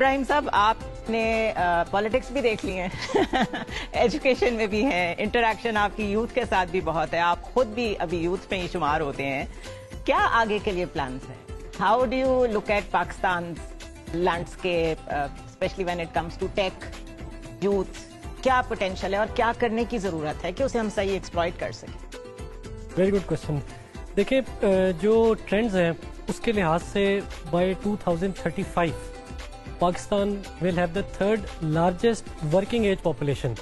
ابراہیم صاحب آپ نے پالیٹکس بھی دیکھ لی ہیں، ایجوکیشن میں بھی ہیں، انٹریکشن آپ کی یوتھ کے ساتھ بھی بہت ہے، آپ خود بھی ابھی یوتھ میں ہی شمار ہوتے ہیں. کیا آگے کے لیے پلانس ہیں؟ How do you look at Pakistan landscape especially when it comes to tech youth? کیا پوٹینشیل ہے اور کیا کرنے کی ضرورت ہے کہ اسے ہم صحیح ایکسپلائٹ کر سکیں؟ Very good question. دیکھیں جو ٹرینڈز ہیں اس کے لحاظ سے by 2035 Pakistan will have the third largest working age population.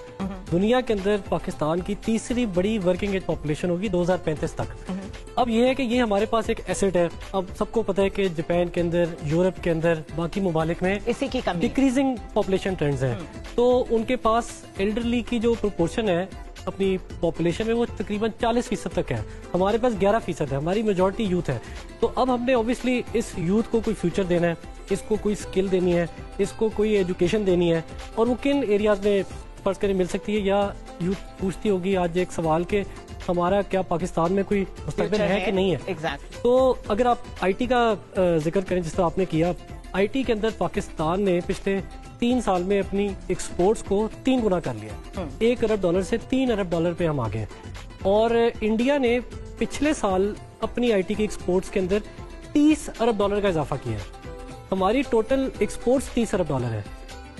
دنیا کے اندر پاکستان کی تیسری بڑی ورکنگ ایج پاپولیشن ہوگی 2035 تک. اب یہ ہے کہ یہ ہمارے پاس ایک ایسٹ ہے. اب سب کو پتہ ہے کہ جاپان کے اندر، یورپ کے اندر، باقی ممالک میں اسی کی کمی، ڈیکریزنگ پاپولیشن ٹرینڈز ہیں. تو ان کے پاس ایلڈرلی کی جو پروپورشن ہے اپنی پاپولیشن میں وہ تقریباً 40% تک ہے. ہمارے پاس 11% ہے، ہماری میجورٹی یوتھ ہے. تو اب ہم نے اوبیسلی اس یوتھ کو کوئی فیوچر دینا ہے، اس کو کوئی اسکل دینی ہے، اس کو کوئی ایجوکیشن دینی ہے. اور وہ کن ایریاز میں فرض کریں مل سکتی ہے؟ یا یوتھ پوچھتی ہوگی آج ایک سوال کہ ہمارا کیا پاکستان میں کوئی مستقبل ہے کہ نہیں ہے. تو اگر آپ آئی ٹی کا ذکر کریں جس طرح آپ نے کیا، آئی ٹی کے اندر پاکستان نے پچھلے 3 سال میں اپنی ایکسپورٹس کو 3 گنا کر لیا. $1 ارب سے $3 ارب پہ ہم آگے ہیں. اور انڈیا نے پچھلے سال اپنی آئی ٹی کی ایکسپورٹس کے اندر $30 ارب کا اضافہ کیا ہے. ہماری ٹوٹل ایکسپورٹس $30 ارب ہے.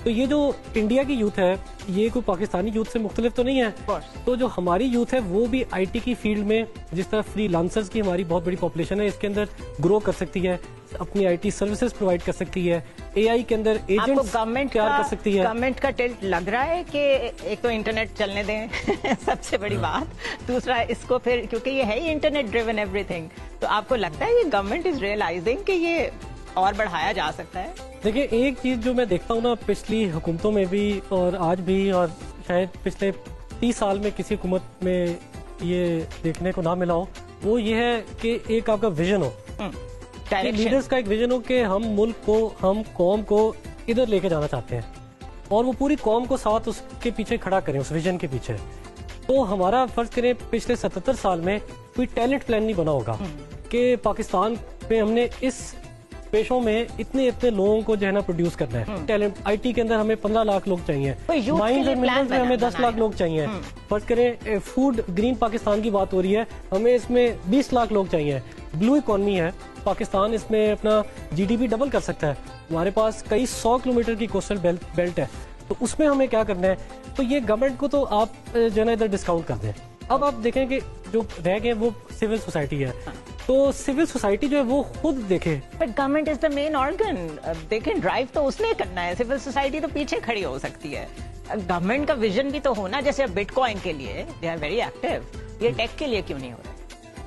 تو یہ جو انڈیا کی یوتھ ہے یہ کوئی پاکستانی یوتھ سے مختلف تو نہیں ہے. تو جو ہماری یوتھ ہے وہ بھی آئی ٹی کی فیلڈ میں، جس طرح فری لانسرز کی ہماری بہت بڑی پاپولیشن ہے، اس کے اندر گرو کر سکتی ہے، اپنی آئی ٹی سروسز پرووائڈ کر سکتی ہے، اے آئی کے اندر ایجنٹس تیار کر سکتی ہے. گورنمنٹ کا ٹلٹ لگ رہا ہے کہ ایک تو انٹرنیٹ چلنے دیں سب سے بڑی بات، دوسرا اس کو پھر کیونکہ یہ ہے ہی انٹرنیٹ ڈریون ایوری تھنگ، تو آپ کو لگتا ہے یہ گورنمنٹ از ریئلائزنگ کہ یہ اور بڑھایا جا سکتا ہے؟ دیکھیں ایک چیز جو میں دیکھتا ہوں نا پچھلی حکومتوں میں بھی اور آج بھی، اور شاید پچھلے 30 سال میں کسی حکومت میں یہ دیکھنے کو نہ ملا ہو، وہ یہ ہے کہ ایک آپ کا ویژن ہو، لیڈرز کا ایک ویژن ہو کہ ہم ملک کو، ہم قوم کو ادھر لے کے جانا چاہتے ہیں اور وہ پوری قوم کو ساتھ اس کے پیچھے کھڑا کریں، اس ویژن کے پیچھے. تو ہمارا فرض کریں پچھلے 77 سال میں کوئی ٹیلنٹ پلان نہیں بنا ہوگا کہ پاکستان میں ہم نے اس پیشوں میں اتنے لوگوں کو جو ہے نا پروڈیوس کرنا ہے. ٹیلنٹ آئی ٹی کے اندر ہمیں 15 لاکھ لوگ چاہیے، مائنز اینڈ منرلز میں ہمیں 10 لاکھ لوگ چاہیے. فرض کریں فوڈ گرین پاکستان کی بات ہو رہی ہے، ہمیں اس میں 20 لاکھ لوگ چاہیے. بلو اکانومی ہے پاکستان، اس میں اپنا جی ڈی پی ڈبل کر سکتا ہے. ہمارے پاس کئی 100 کلومیٹر کی کوسٹل بیلٹ ہے، تو اس میں ہمیں کیا کرنا ہے؟ تو یہ گورنمنٹ کو تو آپ جو ہے نا ادھر ڈسکاؤنٹ کر دیں. اب آپ دیکھیں کہ جو رہ گئے وہ سول سوسائٹی ہے، تو سول سوسائٹی جو ہے وہ خود دیکھے. But government is the main organ, دیکھیں ڈرائیو تو اس نے کرنا ہے، سول سوسائٹی تو پیچھے کھڑی ہو سکتی ہے. گورنمنٹ کا ویژن بھی تو ہونا، جیسے بٹ کوائن کے لیے دے آر ویری ایکٹیو، یہ ٹیک کے لیے کیوں نہیں ہو رہا؟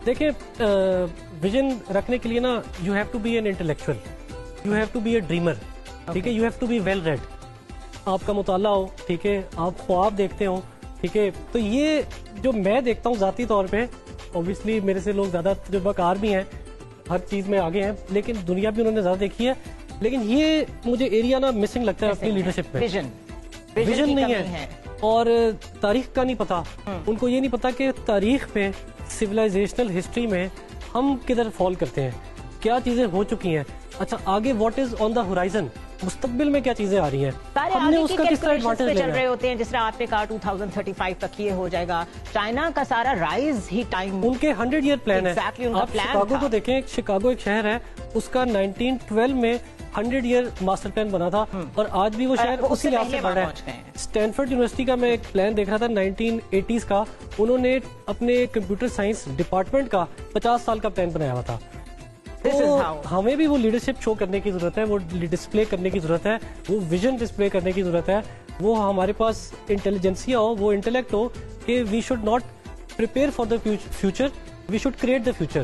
دیکھیں ویژن رکھنے کے لیے نا you have to be an intellectual, you have to be a dreamer, ٹھیک ہے، you have to be well read, آپ کا مطالعہ ہو، ٹھیک ہے، آپ خواب دیکھتے ہو، ٹھیک ہے. تو یہ جو میں دیکھتا ہوں ذاتی طور پہ، اوبیسلی میرے سے لوگ زیادہ تجربہ کار بھی ہیں، ہر چیز میں آگے ہیں، لیکن دنیا بھی انہوں نے زیادہ دیکھی ہے. لیکن یہ مجھے ایریا نا مسنگ لگتا ہے اپنی لیڈرشپ میں. ویژن نہیں ہے اور تاریخ کا نہیں پتا. ان کو یہ نہیں پتا کہ تاریخ میں، سویلائزیشنل ہسٹری میں ہم کدھر فال کرتے ہیں، کیا چیزیں ہو چکی ہیں. اچھا آگے what is on the horizon, مستقبل میں کیا چیزیں آ رہی ہیں، ہم نے اس کا کس طرح ایڈوانٹیج لینا ہے. چل رہے ہوتے ہیں جس طرح آپ نے کہا 2035 تک یہ ہو جائے گا. چائنا کا سارا رائز ہی ٹائم، ان کے 100 ایئر پلان ہے. آپ شکاگو کو دیکھیں، شکاگو ایک شہر ہے، اس کا 1912 میں 100 ایئر ماسٹر پلان بنا تھا اور آج بھی وہ شہر اسی لحاظ سے بڑھ رہا ہے. اسٹینفورڈ یونیورسٹی کا میں ایک پلان دیکھ رہا تھا 1980s کا، انہوں نے اپنے کمپیوٹر سائنس ڈپارٹمنٹ کا 50 سال کا پلان بنایا ہوا تھا. تو ہمیں بھی وہ لیڈرشپ شو کرنے کی ضرورت ہے، وہ ڈسپلے کرنے کی ضرورت ہے، وہ ویژن ڈسپلے کرنے کی ضرورت ہے. وہ ہمارے پاس انٹیلیجنسیا ہو، وہ انٹلیکٹ ہو کہ we should not prepare for the future, we should create the future.